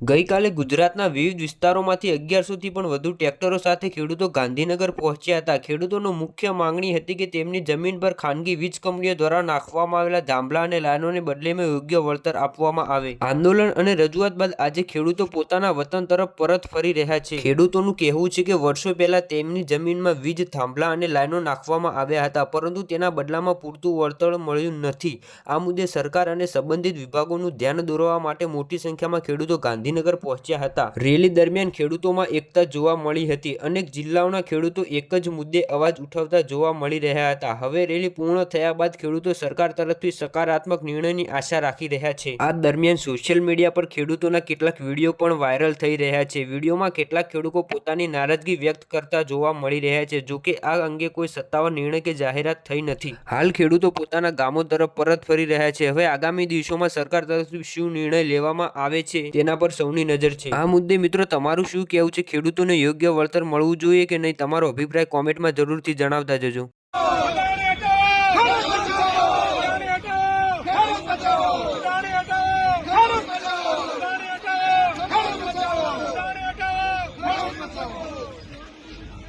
ગઈકાલે ગુજરાતના વિવિધ વિસ્તારોમાંથી 1100થી પણ વધુ ટ્રેક્ટરો સાથે ખેડૂતો ગાંધીનગર પહોંચ્યા હતા। ખેડૂતોનો મુખ્ય માંગણી હતી કે તેમની જમીન પર ખાનગી વીજ કંપનીઓ દ્વારા નાખવામાં આવેલા થાંભલા અને લાઈનોને બદલેમાં યોગ્ય વળતર આપવામાં આવે। આંદોલન અને રજૂઆત બાદ આજે ખેડૂતો પોતાના વતન તરફ પરત ફરી રહ્યા છે। ખેડૂતોનું કહેવું છે કે વર્ષો પહેલા તેમની જમીનમાં વીજ થાંભલા અને લાઈનો નાખવામાં આવ્યા હતા, પરંતુ તેના બદલામાં પૂરતું વળતર મળ્યું નથી। આ મુદ્દે સરકાર અને સંબંધિત વિભાગોનું ધ્યાન દોરવા માટે મોટી સંખ્યામાં ખેડૂતો ગાંધીનગર પહોંચ્યા હતા। રેલી દરમિયાન ખેડૂતોમાં એકતા જોવા મળી હતી। અનેક જિલ્લાઓના ખેડૂતો એક જ મુદ્દે અવાજ ઉઠાવતા જોવા મળી રહ્યા હતા। હવે રેલી પૂર્ણ થયા બાદ ખેડૂતો સરકાર તરફથી સકારાત્મક નિર્ણયની આશા રાખી રહ્યા છે। આ દરમિયાન સોશિયલ મીડિયા પર ખેડૂતોના કેટલાક વિડીયો પણ વાયરલ થઈ રહ્યા છે। વિડીયોમાં કેટલાક ખેડૂતો પોતાની નારાજગી વ્યક્ત કરતા જોવા મળી રહ્યા છે। જોકે આ અંગે કોઈ સત્તાવાર નિર્ણય કે જાહેરાત થઈ નથી। હાલ ખેડૂતો પોતાના ગામો તરફ પરત ફરી રહ્યા છે। હવે આગામી દિવસોમાં સરકાર તરફથી શું નિર્ણય લેવામાં આવે છે તેના પર સૌની નજર છે। આ મુદ્દે મિત્રો તમારું શું કહેવું છે? ખેડૂતોને યોગ્ય વળતર મળવું જોઈએ કે નહીં? તમારો અભિપ્રાય કોમેન્ટમાં જરૂરથી જણાવતા જજો।